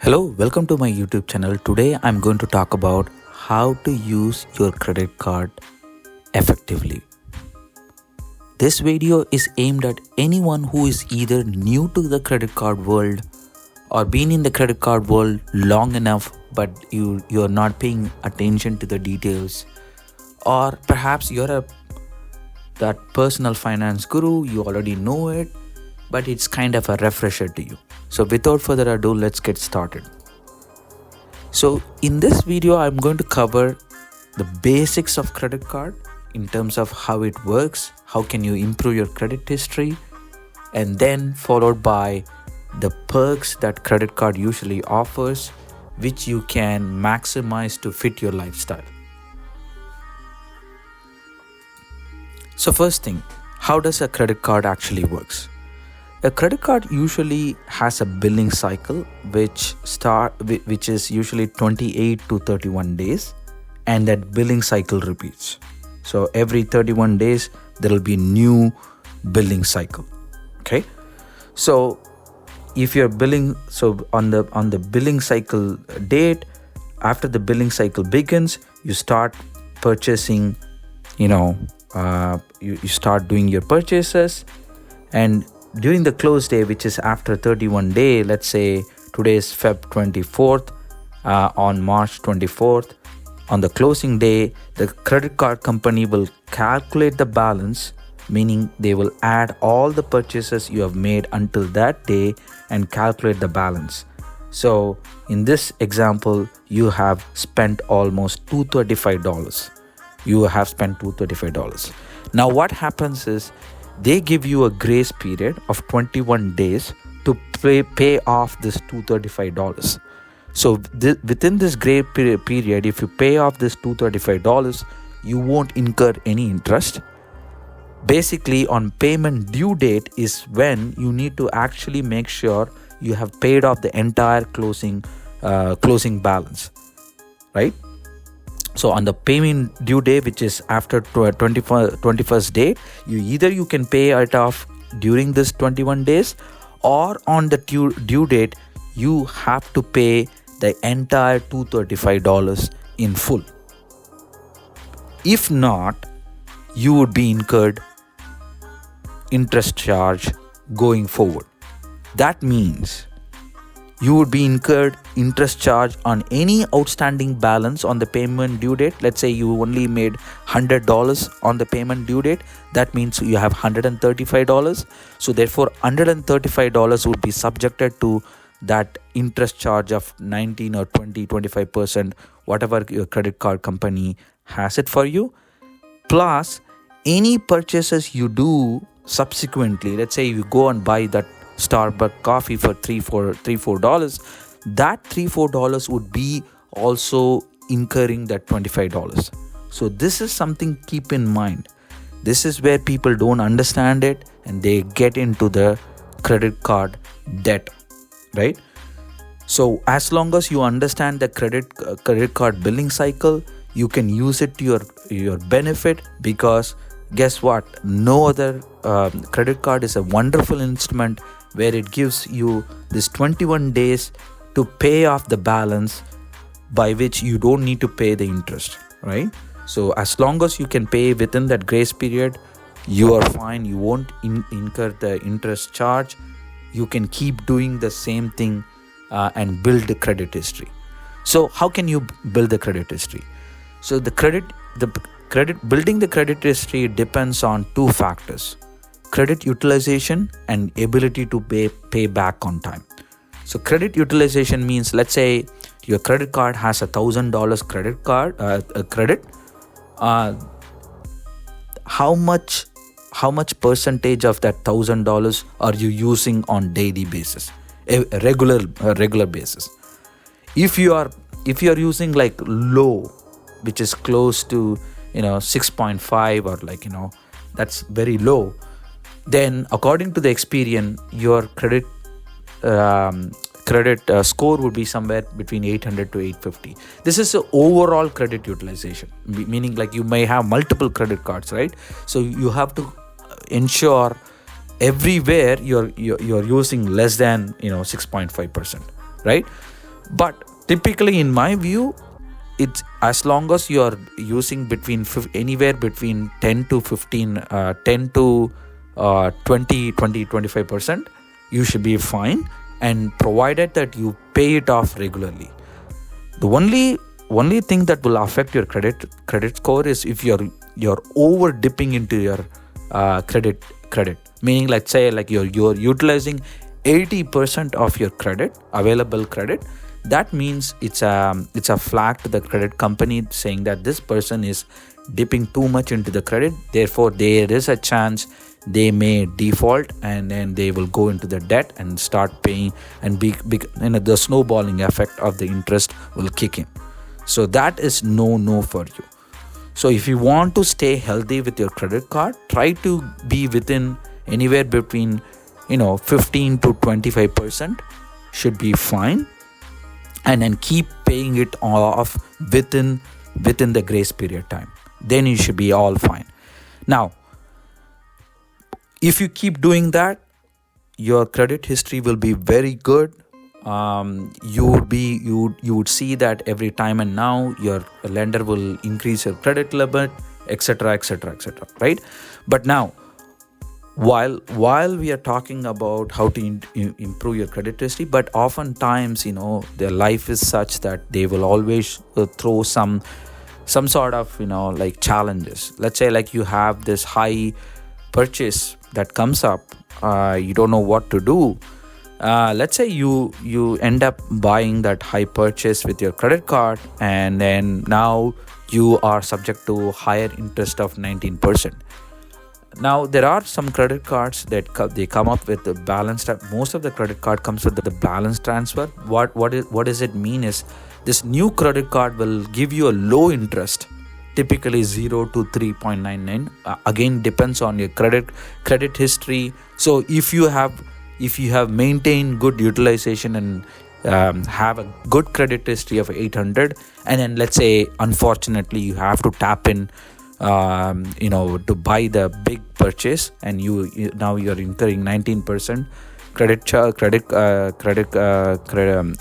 Hello, welcome to my YouTube channel. Today I'm going to talk about how to use your credit card effectively. This video is aimed at anyone who is either new to the credit card world or been in the credit card world long enough but you're not paying attention to the details, or perhaps you're that personal finance guru, you already know it, but it's kind of a refresher to you. So without further ado, let's get started. So in this video, I'm going to cover the basics of credit card in terms of how it works, how can you improve your credit history, and then followed by the perks that credit card usually offers, which you can maximize to fit your lifestyle. So first thing, how does a credit card actually works? A credit card usually has a billing cycle which is usually 28 to 31 days, and that billing cycle repeats. So every 31 days there will be new billing cycle. Okay? So if you're billing, so on the billing cycle date, after the billing cycle begins, you start purchasing, you start doing your purchases, and during the close day, which is after 31 day, let's say today is Feb 24th, on March 24th, on the closing day, the credit card company will calculate the balance, meaning they will add all the purchases you have made until that day and calculate the balance. So in this example, you have spent almost $235. You have spent $235. Now what happens is, they give you a grace period of 21 days to pay off this $235. So within this grace period, if you pay off this $235, you won't incur any interest. Basically, on payment due date is when you need to actually make sure you have paid off the entire closing balance, right? So on the payment due day, which is after 21st date, you can pay it off during this 21 days, or on the due date, you have to pay the entire $235 in full. If not, you would be incurred interest charge going forward. That means you would be incurred interest charge on any outstanding balance on the payment due date. Let's say you only made $100 on the payment due date. That means you have $135. So therefore, $135 would be subjected to that interest charge of 19 or 20, 25%, whatever your credit card company has it for you. Plus, any purchases you do subsequently, let's say you go and buy that Starbucks coffee for $3-4, that $3-4 would be also incurring that $25. So this is something keep in mind. This is where people don't understand it and they get into the credit card debt, right? So as long as you understand the credit card billing cycle, you can use it to your benefit, because guess what? No other credit card is a wonderful instrument where it gives you this 21 days to pay off the balance, by which you don't need to pay the interest, right? So as long as you can pay within that grace period, you are fine. You won't incur the interest charge. You can keep doing the same thing and build the credit history. So how can you build the credit history? So building the credit history depends on two factors: credit utilization and ability to pay back on time. So credit utilization means, let's say your credit card has $1,000 credit. How much percentage of that $1,000 are you using on daily basis, a regular basis? If you are using like low, which is close to 6.5, or that's very low, then according to the Experian, your credit score would be somewhere between 800 to 850. This is the overall credit utilization, meaning like you may have multiple credit cards, right? So you have to ensure everywhere you're using less than 6.5%, right? But typically, in my view, it's as long as you are using anywhere between 10 to 15, 10 to 20, 25%, you should be fine, and provided that you pay it off regularly. The only thing that will affect your credit score is if you're over dipping into your credit, meaning, let's say, like you're utilizing 80% of your available credit. That means it's a flag to the credit company saying that this person is dipping too much into the credit, therefore there is a chance they may default, and then they will go into the debt and start paying, and the snowballing effect of the interest will kick in. So that is no for you. So if you want to stay healthy with your credit card, try to be within anywhere between 15 to 25% should be fine, and then keep paying it off within the grace period time. Then you should be all fine. Now, if you keep doing that, your credit history will be very good. You would see that every time and now your lender will increase your credit limit, etc., right? But now, while we are talking about how to improve your credit history, but oftentimes their life is such that they will always throw some sort of like challenges. Let's say like you have this high purchase that comes up, you don't know what to do. Let's say you end up buying that high purchase with your credit card, and then now you are subject to higher interest of 19%. Now there are some credit cards that they come up with the balance. Most of the credit card comes with the balance transfer. What does it mean is, this new credit card will give you a low interest, typically 0 to 3.99. Again, depends on your credit history. So if you have maintained good utilization and have a good credit history of 800, and then let's say unfortunately you have to tap in to buy the big purchase, and now you're incurring 19%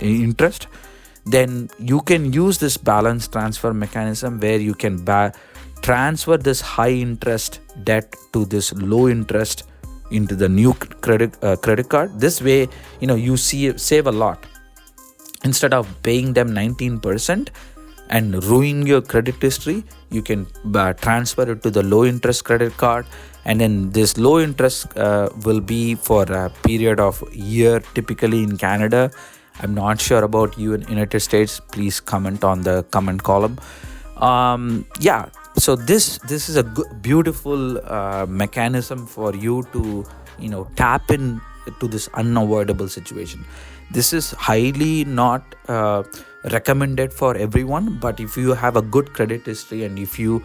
interest, then you can use this balance transfer mechanism where you can transfer this high interest debt to this low interest into the new credit card. This way, you save a lot. Instead of paying them 19% and ruining your credit history, you can transfer it to the low interest credit card, and then this low interest will be for a period of year, typically in Canada. I'm not sure about you in United States. Please comment on the comment column. So this is a beautiful mechanism for you to tap in to this unavoidable situation. This is highly not recommended for everyone, but if you have a good credit history, and if you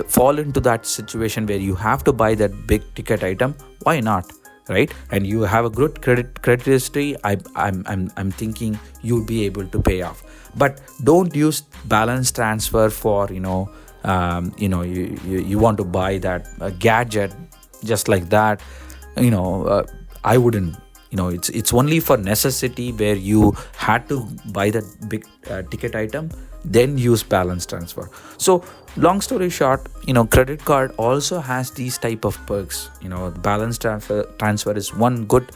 fall into that situation where you have to buy that big ticket item, why not, right? And you have a good credit history, I'm thinking you'll be able to pay off. But don't use balance transfer for you want to buy that gadget just like that. I wouldn't. It's only for necessity, where you had to buy that big ticket item, then use balance transfer. So long story short, credit card also has these type of perks. Balance transfer is one good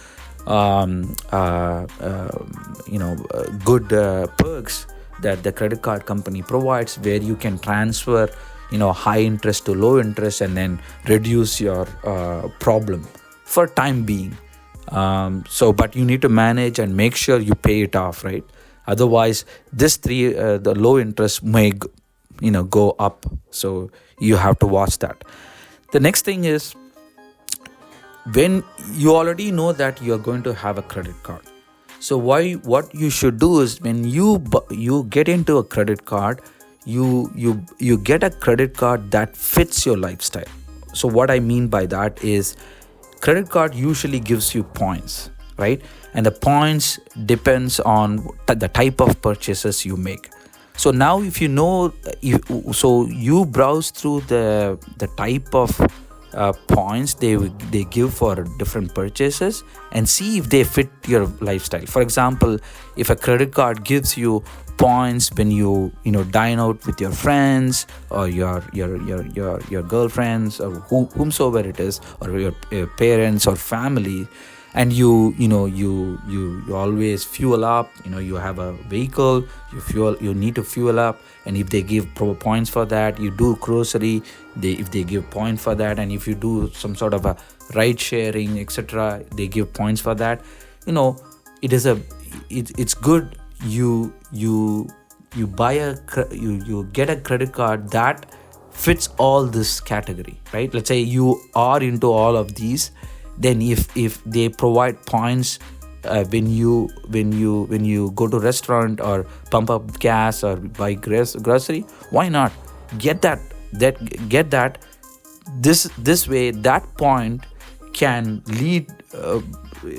perks that the credit card company provides, where you can transfer high interest to low interest, and then reduce your problem for time being. But you need to manage and make sure you pay it off, right? Otherwise, the low interest may go up. So you have to watch that. The next thing is, when you already know that you are going to have a credit card, so what you should do is, when you get into a credit card, you get a credit card that fits your lifestyle. So what I mean by that is, credit card usually gives you points, right? And the points depends on the type of purchases you make. So now if you browse through the type of points they give for different purchases, and see if they fit your lifestyle. For example, if a credit card gives you points when you dine out with your friends, or your girlfriends, or whomsoever it is, or your parents or family, and you always fuel up, you have a vehicle, you need to fuel up, and if they give points for that, you do grocery, if they give points for that, and if you do some sort of a ride sharing, etc., they give points for that. It's good. You buy you get a credit card that fits all this category, right? Let's say you are into all of these, then if they provide points when you go to restaurant or pump up gas or buy grocery, why not get that this way? That point can lead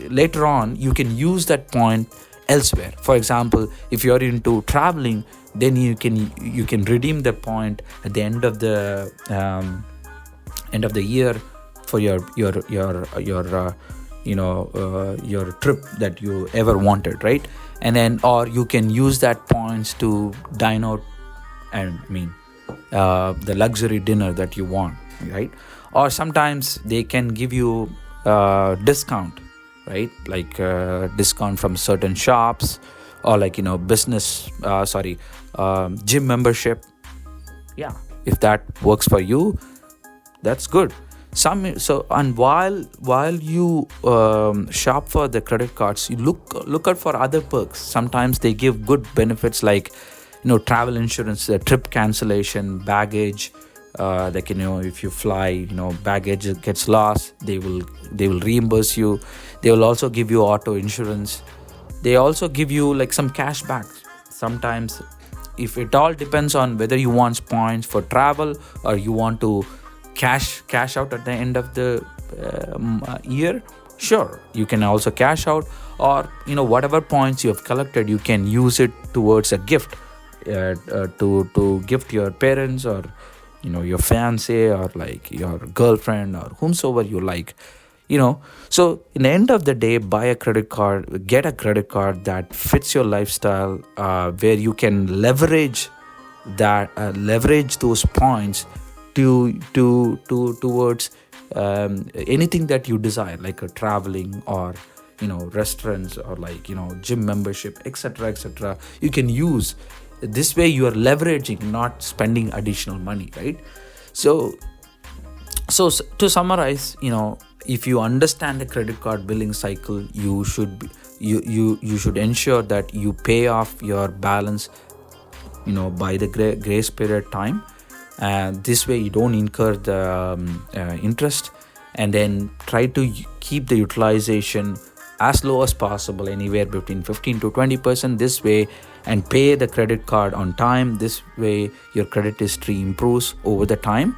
later on, you can use that point elsewhere. For example, if you're into traveling, then you can redeem the point at the end of the year for your trip that you ever wanted, right? And then, or you can use that points to dine out, the luxury dinner that you want, right? Or sometimes they can give you discount, right? Like discount from certain shops, or like business gym membership. Yeah, if that works for you, that's good. And while you shop for the credit cards, you look out for other perks. Sometimes they give good benefits, like travel insurance, trip cancellation, baggage, if you fly, baggage gets lost, they will reimburse you. They will also give you auto insurance. They also give you like some cash back sometimes. If it all depends on whether you want points for travel, or you want to cash out at the end of the year, sure, you can also cash out, or whatever points you have collected, you can use it towards a gift, to gift your parents, or your fiance, or like your girlfriend, or whomsoever you like. So in the end of the day, buy a credit card, get a credit card that fits your lifestyle, where you can leverage those points towards anything that you desire, like a traveling, or restaurants, or like gym membership, etc. You can use this way. You are leveraging, not spending additional money, right? So to summarize, if you understand the credit card billing cycle, you should ensure that you pay off your balance by the grace period time. This way you don't incur the interest, and then try to keep the utilization as low as possible, anywhere between 15 to 20% this way, and pay the credit card on time. This way your credit history improves over the time,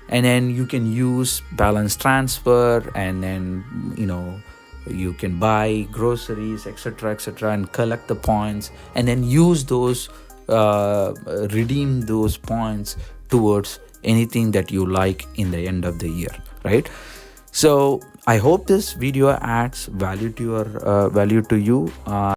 and then you can use balance transfer, and then you can buy groceries, etc., and collect the points, and then use those redeem those points towards anything that you like in the end of the year, right? So I hope this video adds value to you.